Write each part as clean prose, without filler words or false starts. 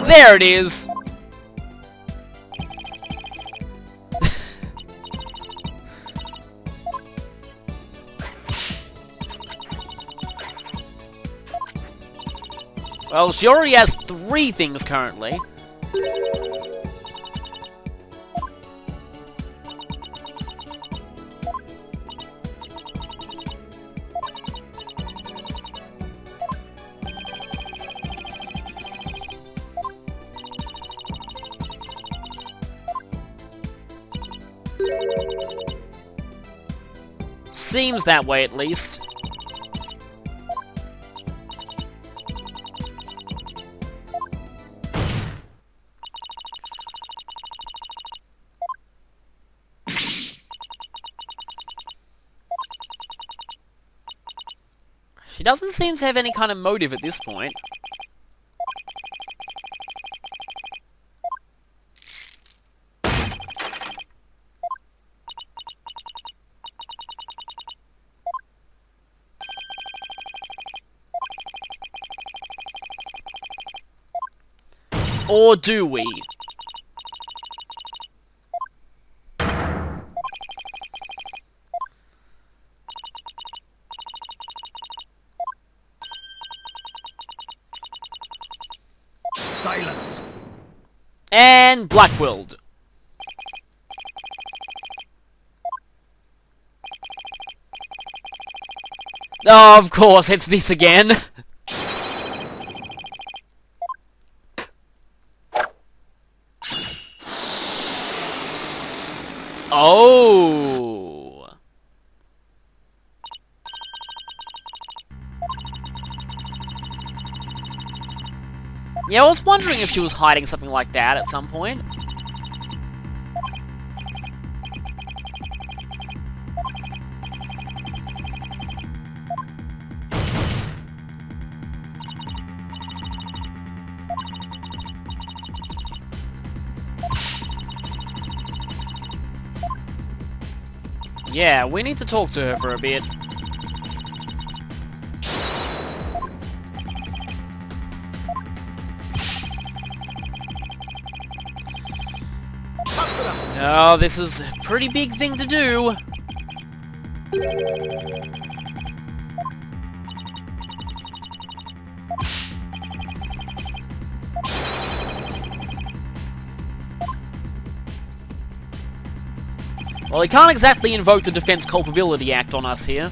There it is! Well, she already has 3 things currently. Seems that way, at least. She doesn't seem to have any kind of motive at this point. Or do we? Silence. And Blackwilled. Oh, of course, it's this again. Oh. Yeah, I was wondering if she was hiding something like that at some point. Yeah, we need to talk to her for a bit. Oh, this is a pretty big thing to do. Well, he can't exactly invoke the Defense Culpability Act on us here.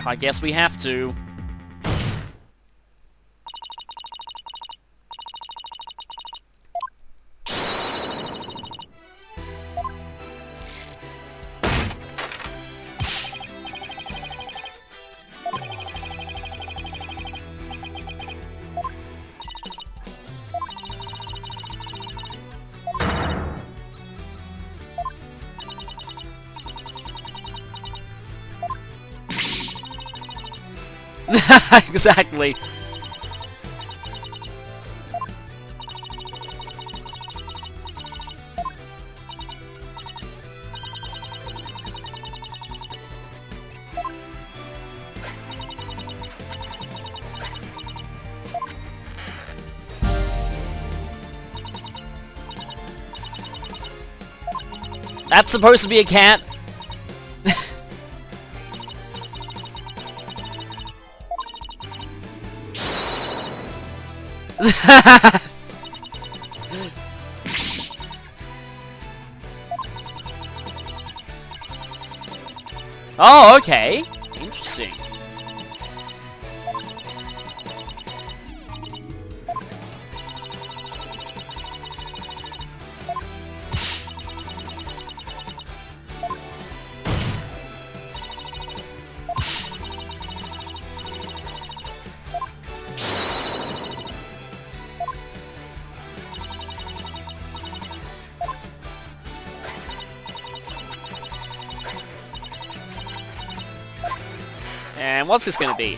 I guess we have to. Exactly. That's supposed to be a cat. Oh, okay. Interesting. And what's this gonna be?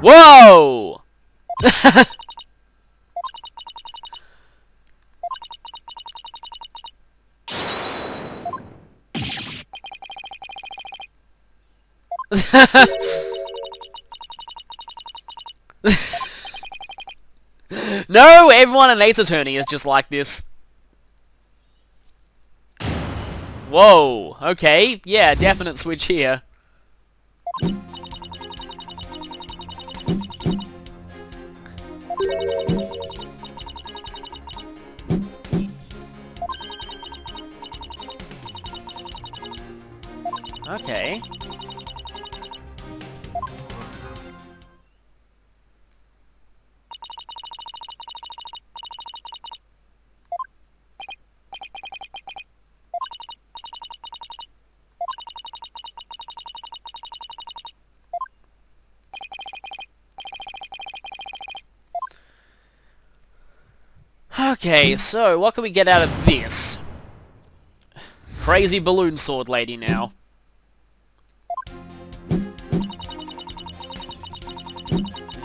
Whoa! No, everyone in Ace Attorney is just like this. Whoa, okay, yeah, definite switch here. Okay. Okay, so what can we get out of this? Crazy balloon sword lady now.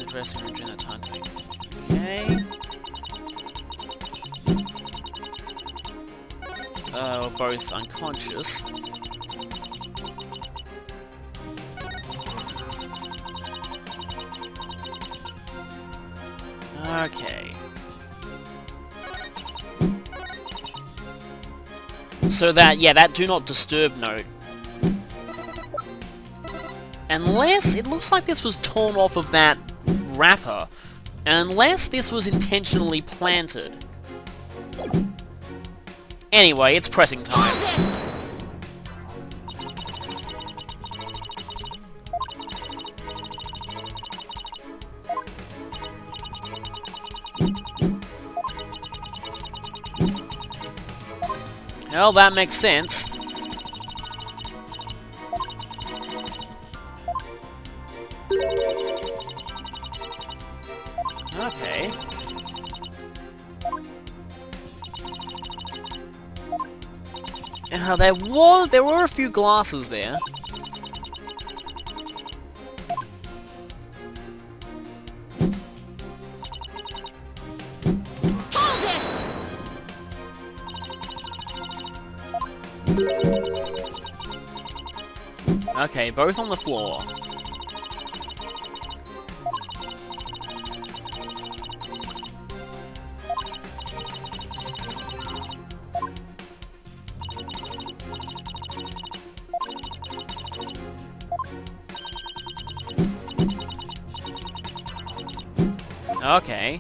Dressing room during that time. Okay. We're both unconscious. Okay. So that, yeah, that do not disturb note. Unless, it looks like this was torn off of that wrapper. Unless this was intentionally planted. Anyway, it's pressing time. Well, that makes sense. Okay. There were a few glasses there. Okay, both on the floor. Okay.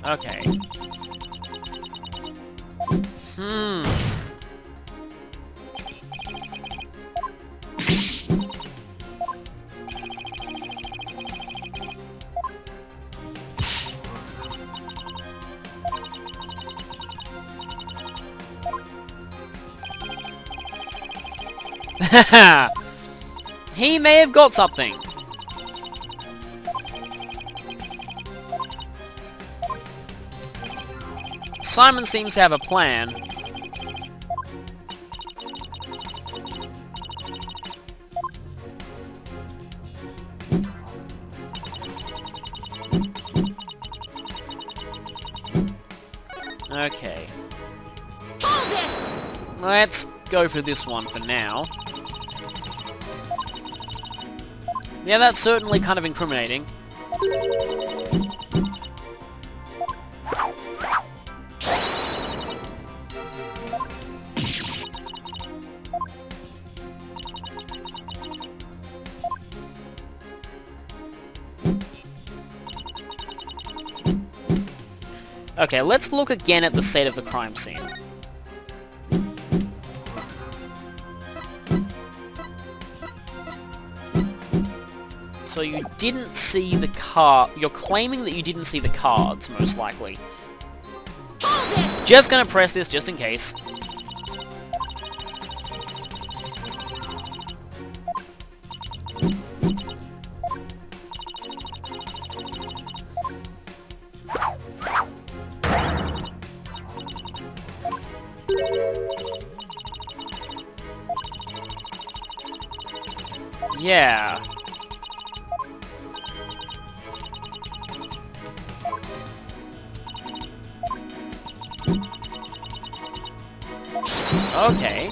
Okay. He may have got something. Simon seems to have a plan. Okay. Let's go for this one for now. Yeah, that's certainly kind of incriminating. Okay, let's look again at the state of the crime scene. So you didn't see the card. You're claiming that you didn't see the cards, most likely. Just gonna press this just in case. Yeah. Okay.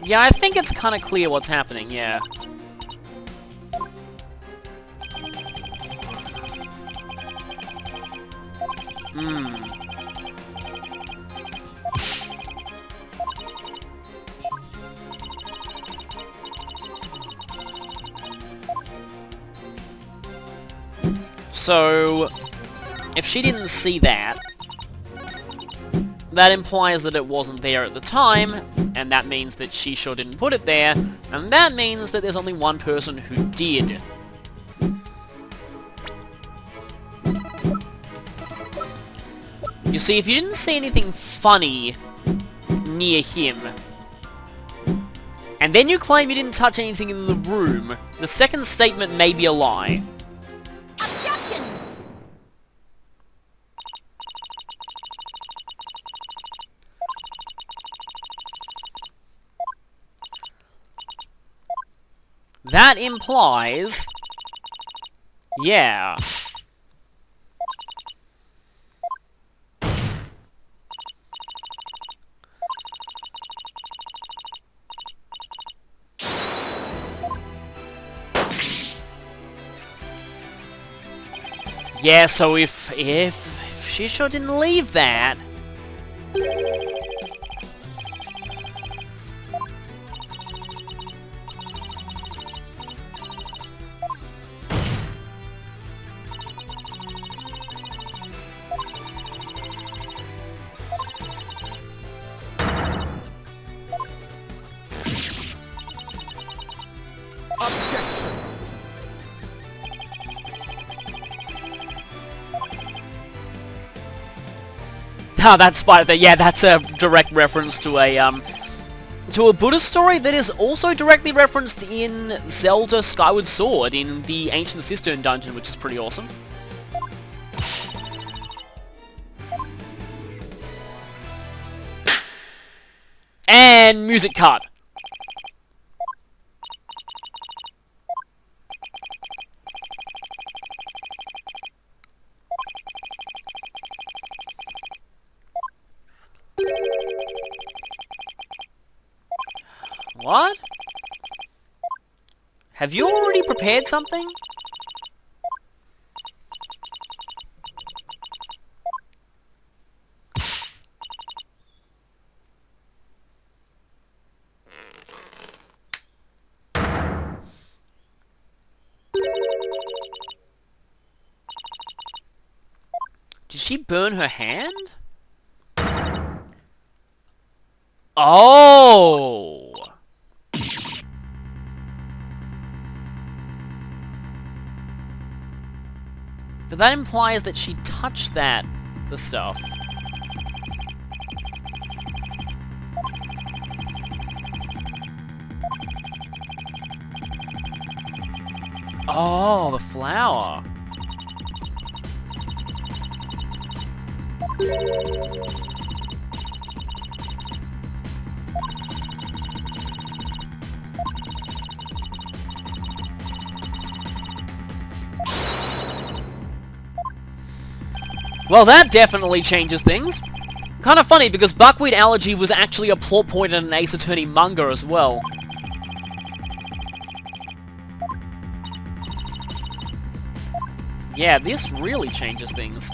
Yeah, I think it's kind of clear what's happening, yeah. Hmm. So, if she didn't see that, that implies that it wasn't there at the time, and that means that she sure didn't put it there, and that means that there's only one person who did. You see, if you didn't see anything funny near him, and then you claim you didn't touch anything in the room, the second statement may be a lie. Objection! That implies... yeah. Yeah, so if she sure didn't leave that... Objection! Oh, that's fine. Yeah, that's a direct reference to a Buddhist story that is also directly referenced in Zelda Skyward Sword in the Ancient Cistern dungeon, which is pretty awesome. And music cut. What? Have you already prepared something? Did she burn her hand? Oh! But that implies that she touched the stuff. Oh, the flower. Well, that definitely changes things. Kind of funny, because buckwheat allergy was actually a plot point in an Ace Attorney manga as well. Yeah, this really changes things.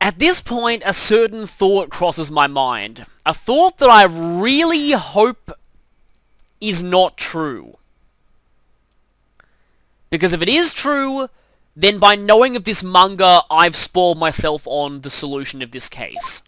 At this point, a certain thought crosses my mind. A thought that I really hope is not true. Because if it is true, then by knowing of this manga, I've spoiled myself on the solution of this case.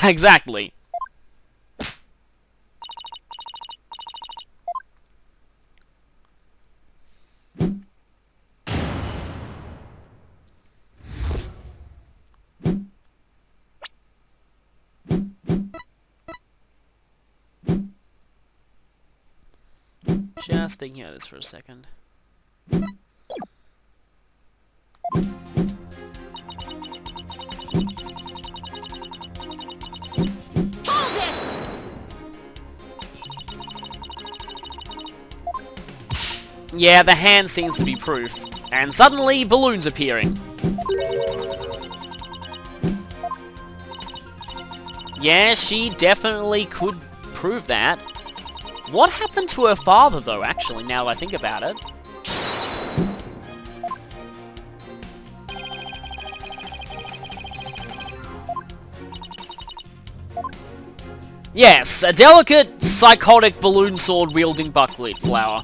Exactly. Just thinking about this for a second. Hold it! Yeah, the hand seems to be proof. And suddenly, balloons appearing. Yeah, she definitely could prove that. What happened to her father, though, actually, now that I think about it? Yes, a delicate, psychotic balloon sword wielding buckwheat flower.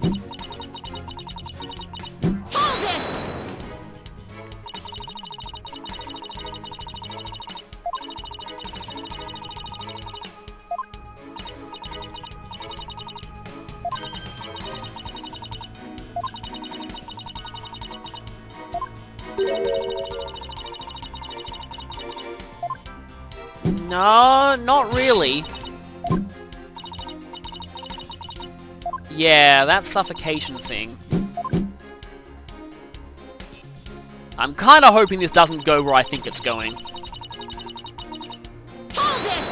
Hold it! No, not really. Yeah, that suffocation thing. I'm kinda hoping this doesn't go where I think it's going. Hold it!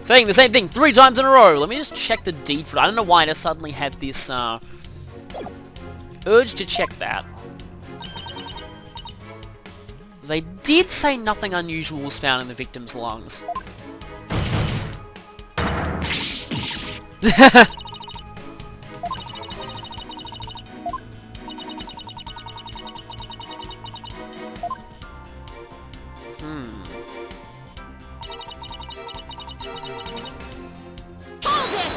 Saying the same thing 3 times in a row. Let me just check the deed for it. I don't know why I just suddenly had this urge to check that. They did say nothing unusual was found in the victim's lungs. Hold it!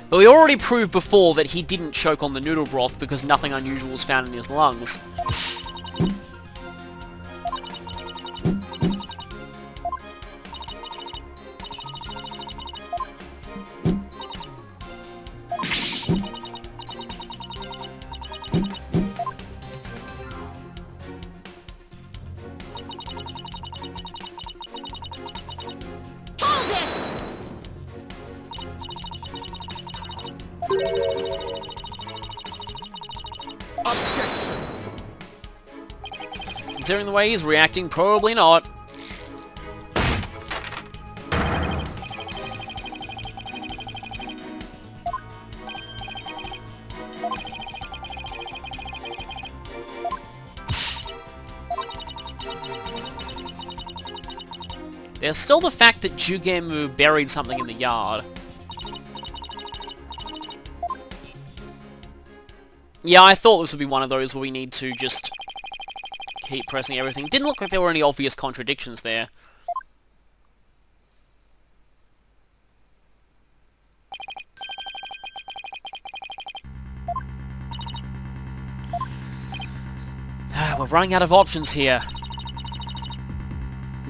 But we already proved before that he didn't choke on the noodle broth because nothing unusual was found in his lungs. Hold it! Objection! Considering the way he's reacting, probably not. There's still the fact that Jugemu buried something in the yard. Yeah, I thought this would be one of those where we need to just keep pressing everything. Didn't look like there were any obvious contradictions there. We're running out of options here.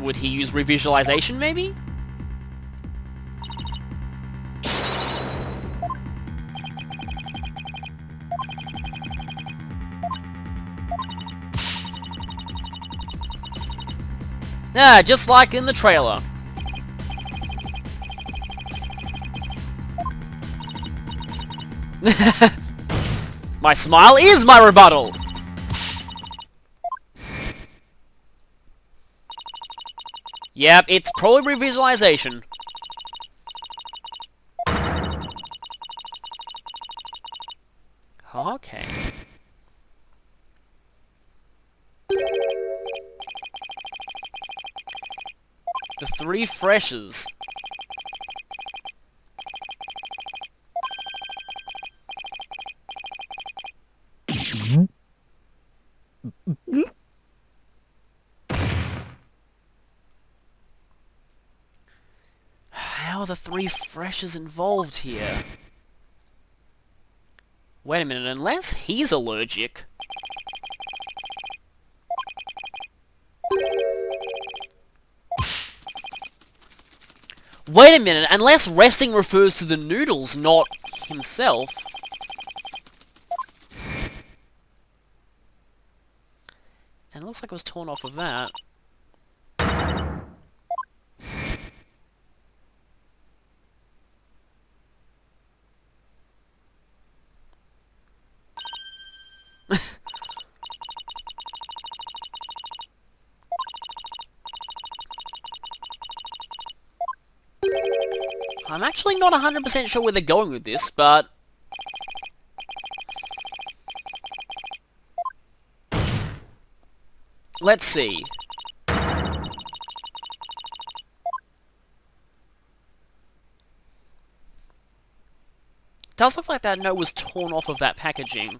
Would he use revisualization, maybe? Ah, just like in the trailer. My smile is my rebuttal! Yep, it's probably visualization. Okay. The three freshes. How are the three freshes involved here? Wait a minute, unless he's allergic... Wait a minute, unless resting refers to the noodles, not himself... And it looks like it was torn off of that. I'm actually not 100% sure where they're going with this, but... Let's see. Does look like that note was torn off of that packaging.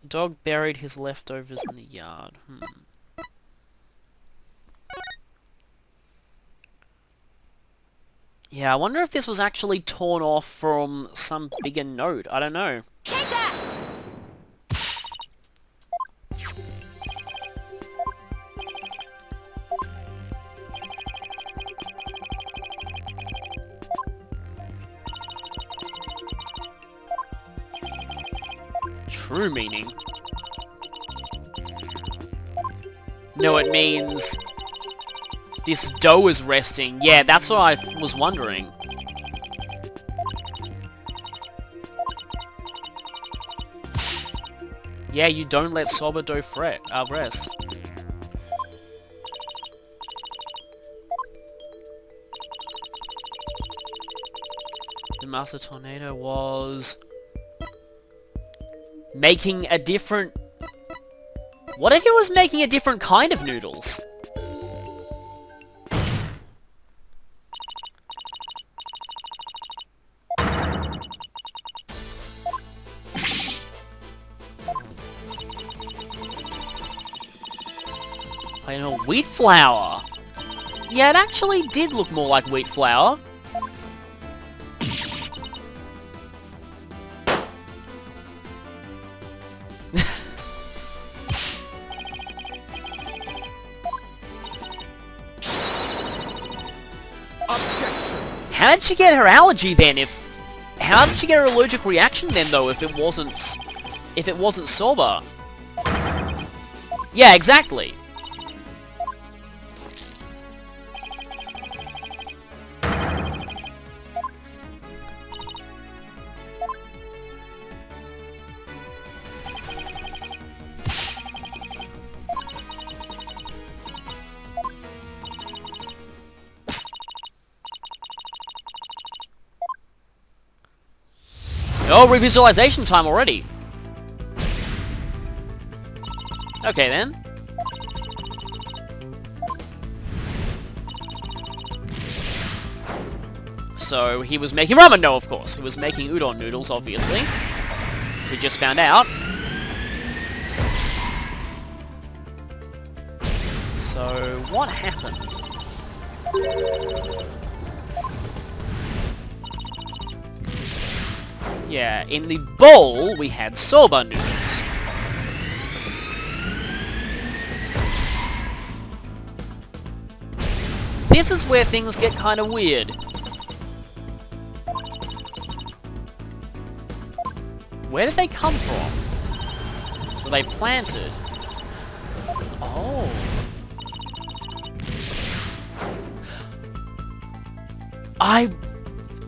Dog buried his leftovers in the yard. Yeah, I wonder if this was actually torn off from some bigger note. I don't know. Take that! True meaning. No, it means... This dough is resting. Yeah, that's what I was wondering. Yeah, you don't let soba dough rest. The Master Tornado was... making a different... What if it was making a different kind of noodles? I know, wheat flour. Yeah, it actually did look more like wheat flour. Objection. How did she get her allergy then? How did she get her allergic reaction then though? If it wasn't soba? Yeah, exactly. Oh, revisualization time already. Okay then. So he was making ramen? No, of course. He was making udon noodles, obviously. Which we just found out. So, what happened? Yeah, in the bowl, we had soba noodles. This is where things get kind of weird. Where did they come from? Were they planted? Oh.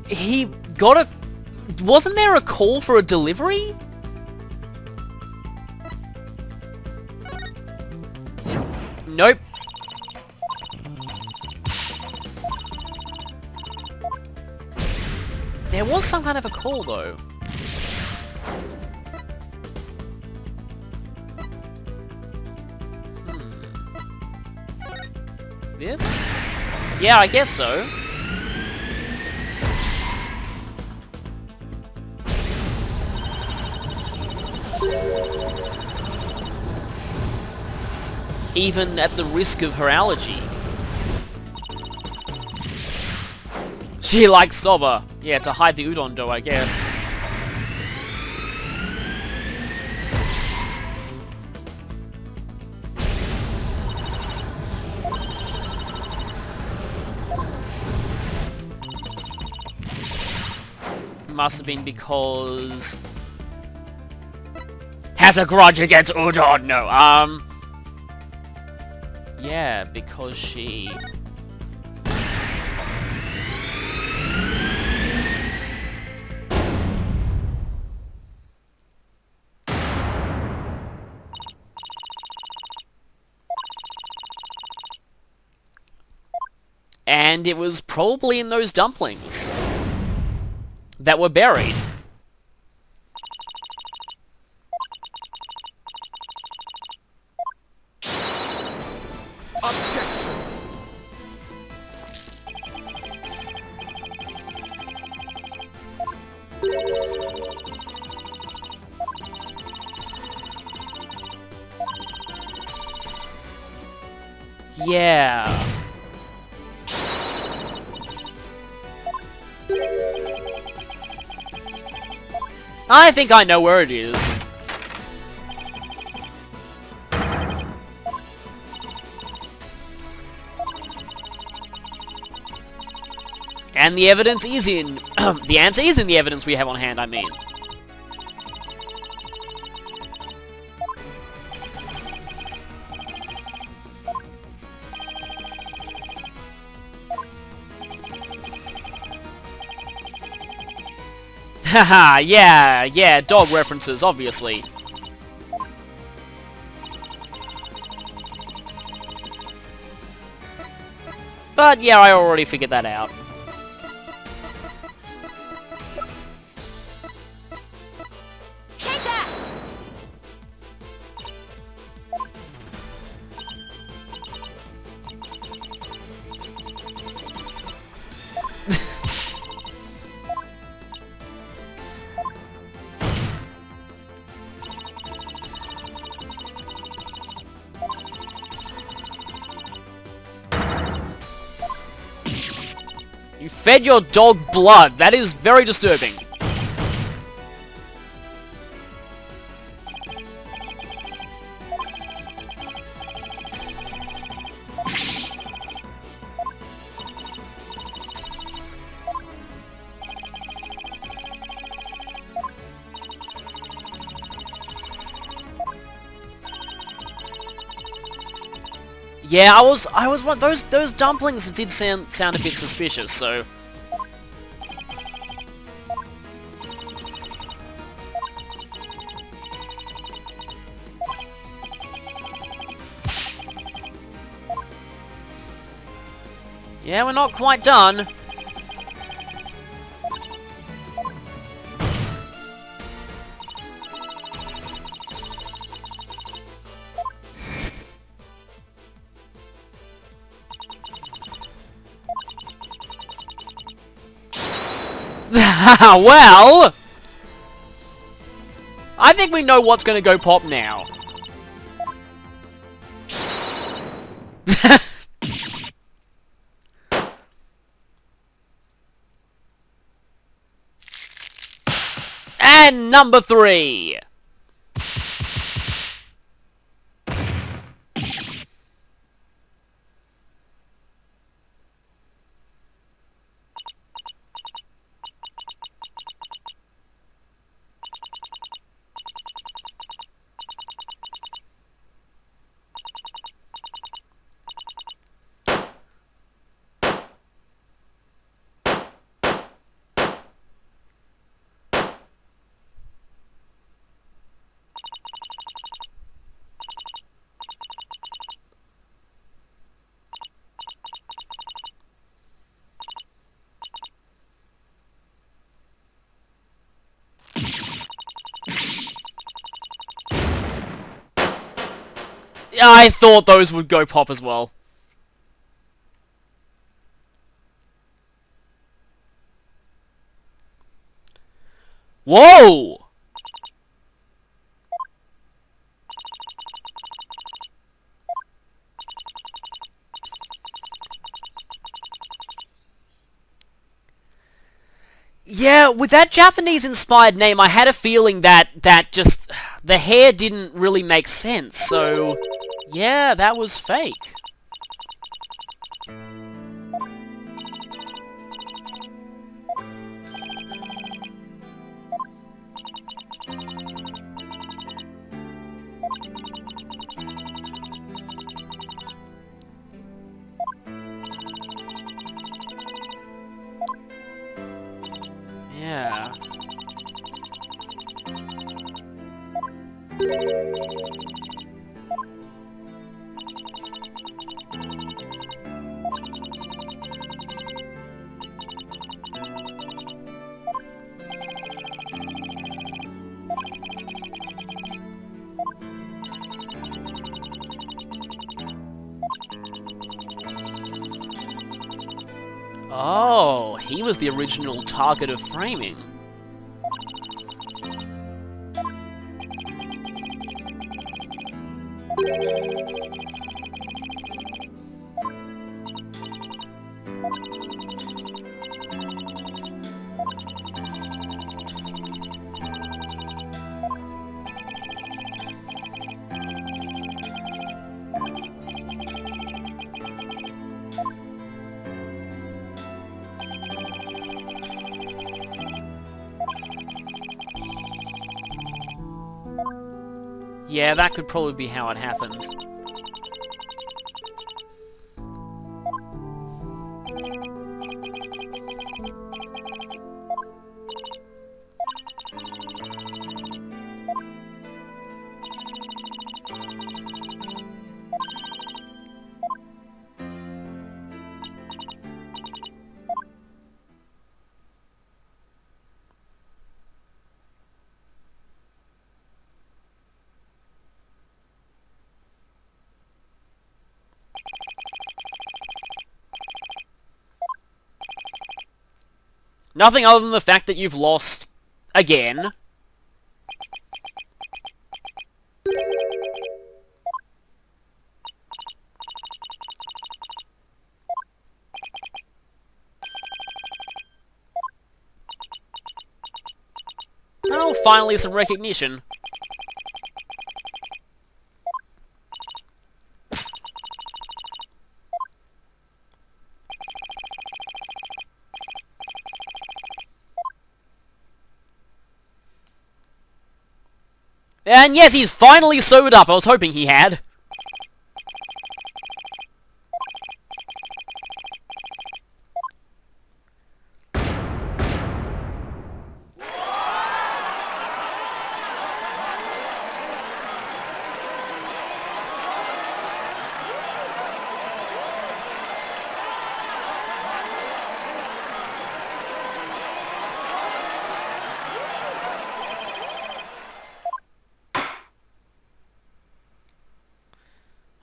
He got a... Wasn't there a call for a delivery? Nope. There was some kind of a call, though. This? Yeah, I guess so. Even at the risk of her allergy. She likes soba. Yeah, to hide the udon dough, I guess. Must have been because... Has a grudge against udon! No, yeah, because she... And it was probably in those dumplings that were buried. Objection. Yeah. I think I know where it is. And the evidence is in... the answer is in the evidence we have on hand, I mean. Haha, yeah, dog references, obviously. But yeah, I already figured that out. Take that! You fed your dog blood. That is very disturbing. Yeah, I was one those dumplings did sound a bit suspicious, so yeah, we're not quite done. Well, I think we know what's going to go pop now. And number 3. I thought those would go pop as well. Whoa! Yeah, with that Japanese-inspired name, I had a feeling that just the hair didn't really make sense. So, yeah, that was fake. Yeah. Oh, he was the original target of framing. Yeah, that could probably be how it happened. Nothing other than the fact that you've lost again. Oh, finally some recognition. And yes, he's finally sobered up. I was hoping he had.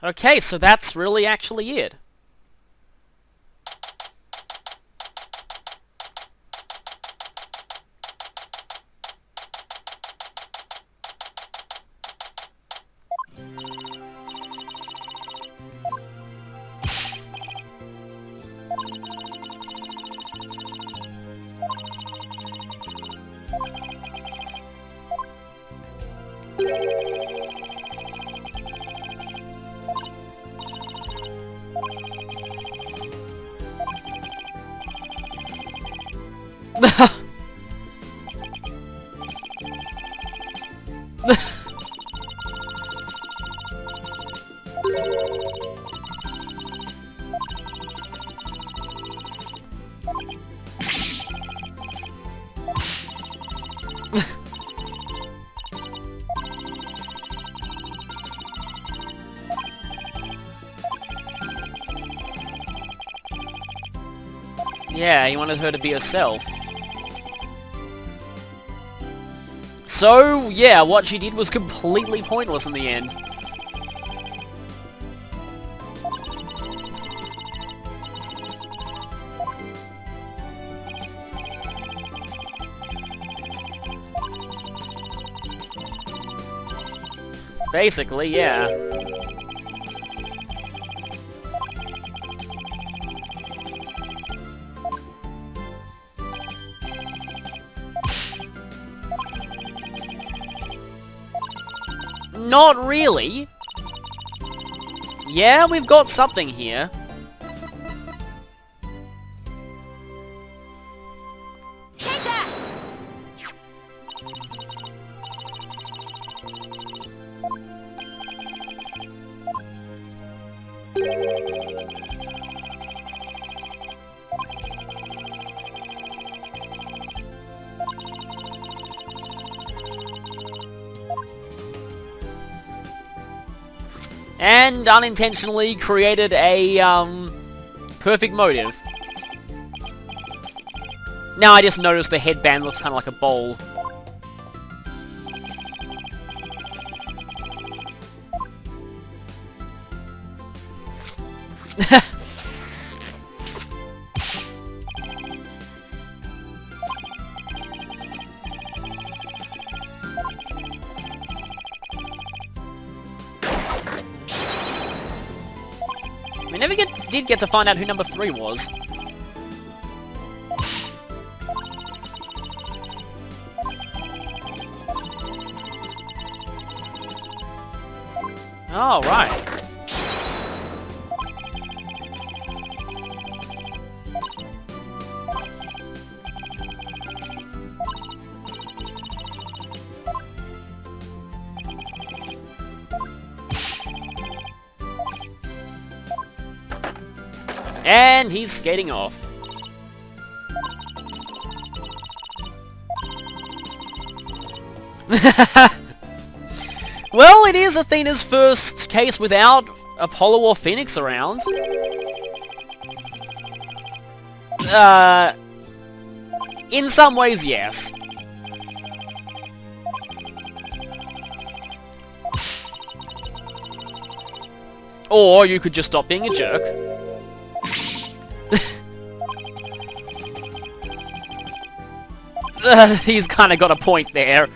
Okay, so that's really actually it. Yeah, he wanted her to be herself. So, yeah, what she did was completely pointless in the end. Basically, yeah. Not really. Yeah, we've got something here. Take that! And unintentionally created a, perfect motive. Now I just noticed the headband looks kind of like a bowl. We never did get to find out who number 3 was. Oh, right. And he's skating off. Well, it is Athena's first case without Apollo or Phoenix around. In some ways, yes. Or you could just stop being a jerk. He's kind of got a point there.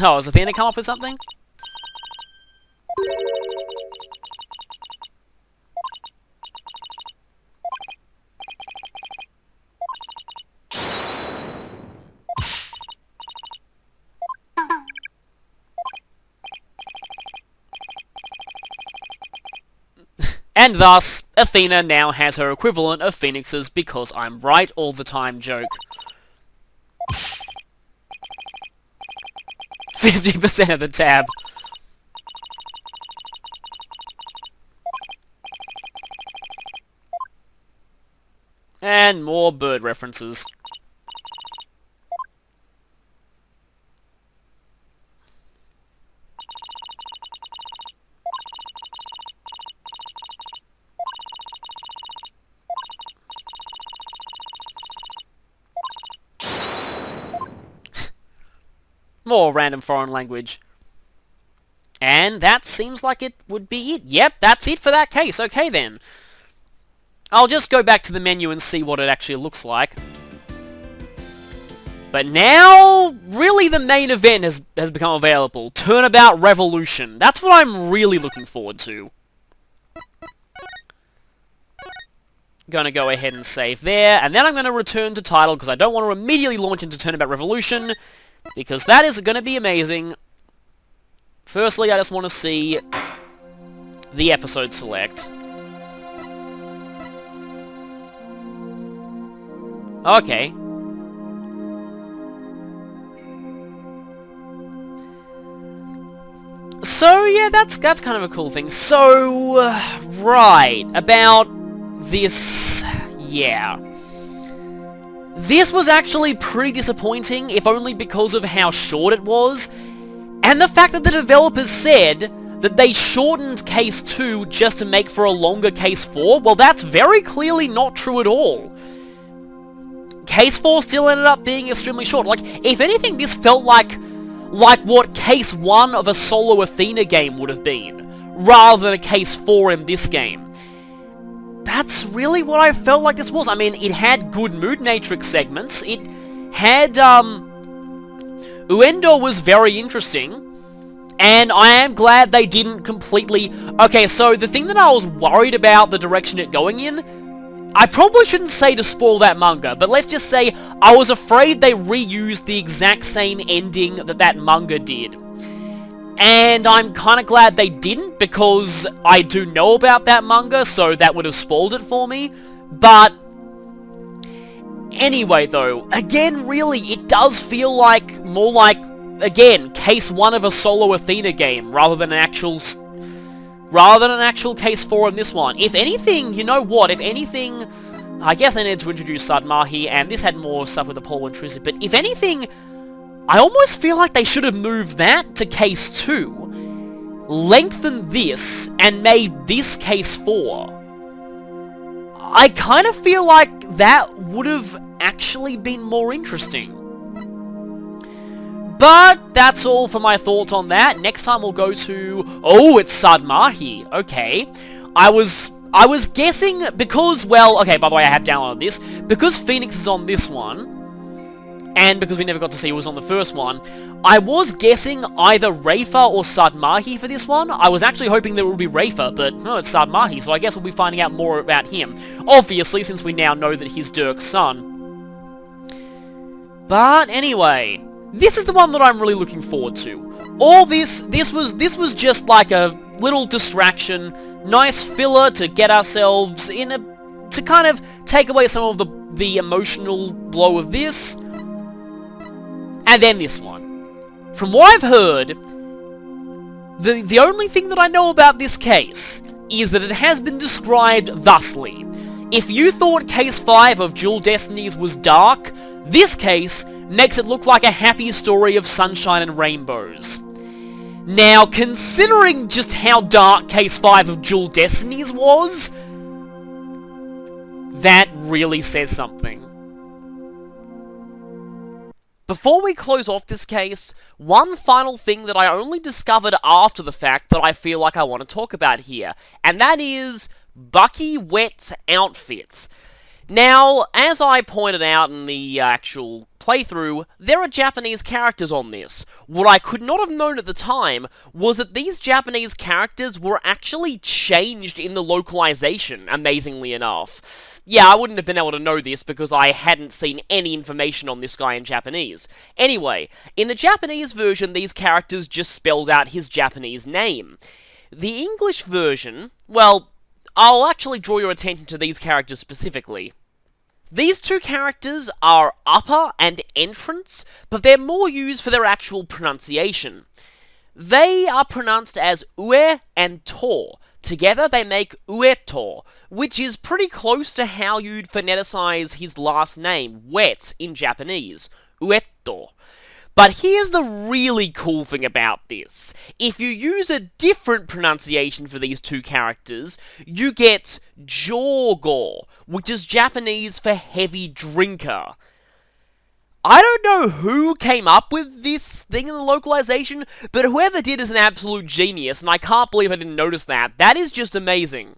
Oh, has Athena come up with something? And thus, Athena now has her equivalent of Phoenix's because I'm right all the time joke. 50% of the tab. And more bird references. More random foreign language. And that seems like it would be it. Yep, that's it for that case. Okay then. I'll just go back to the menu and see what it actually looks like. But now, really the main event has become available. Turnabout Revolution. That's what I'm really looking forward to. Gonna go ahead and save there, and then I'm gonna return to title, because I don't want to immediately launch into Turnabout Revolution, because that is gonna be amazing. Firstly, I just want to see the episode select. Okay. So, yeah, that's kind of a cool thing. So, right, about this... yeah. This was actually pretty disappointing, if only because of how short it was, and the fact that the developers said that they shortened Case 2 just to make for a longer Case 4, well, that's very clearly not true at all. Case 4 still ended up being extremely short. Like, if anything, this felt like what Case 1 of a solo Athena game would have been, rather than a Case 4 in this game. That's really what I felt like this was. I mean, it had good Mood Matrix segments, it had, Uendo was very interesting, and I am glad they didn't completely... Okay, so the thing that I was worried about the direction it going in, I probably shouldn't say to spoil that manga, but let's just say I was afraid they reused the exact same ending that manga did. And I'm kind of glad they didn't, because I do know about that manga, so that would have spoiled it for me. But anyway, though, again, really, it does feel like more like, again, Case 1 of a solo Athena game, rather than an actual Case 4 in this one. If anything, you know what, if anything, I guess I needed to introduce Sadmahi, and this had more stuff with Apollo Intrusive, but if anything, I almost feel like they should have moved that to Case 2, lengthened this, and made this Case 4. I kind of feel like that would have actually been more interesting. But that's all for my thoughts on that. Next time we'll go to... oh, it's Sadmahi. Okay. I was guessing, because, well, okay, by the way, I have downloaded this. Because Phoenix is on this one, and because we never got to see who was on the first one, I was guessing either Rafa or Sadmahi for this one. I was actually hoping that it would be Rafa, but no, it's Sadmahi, so I guess we'll be finding out more about him. Obviously, since we now know that he's Dirk's son. But anyway... this is the one that I'm really looking forward to. All this was just like a little distraction, nice filler to get ourselves in to kind of take away some of the emotional blow of this. And then this one. From what I've heard, the only thing that I know about this case is that it has been described thusly. If you thought Case 5 of Dual Destinies was dark, this case makes it look like a happy story of sunshine and rainbows. Now, considering just how dark Case 5 of Dual Destinies was, that really says something. Before we close off this case, one final thing that I only discovered after the fact that I feel like I want to talk about here, and that is Bucky Wet's outfits. Now, as I pointed out in the actual playthrough, there are Japanese characters on this. What I could not have known at the time was that these Japanese characters were actually changed in the localization, amazingly enough. Yeah, I wouldn't have been able to know this because I hadn't seen any information on this guy in Japanese. Anyway, in the Japanese version, these characters just spelled out his Japanese name. The English version, well, I'll actually draw your attention to these characters specifically. These two characters are Upper and Entrance, but they're more used for their actual pronunciation. They are pronounced as Ue and To. Together they make Ueto, which is pretty close to how you'd phoneticize his last name, Wet, in Japanese. Ueto. But here's the really cool thing about this. If you use a different pronunciation for these two characters, you get Jogo, which is Japanese for heavy drinker. I don't know who came up with this thing in the localization, but whoever did is an absolute genius, and I can't believe I didn't notice that. That is just amazing.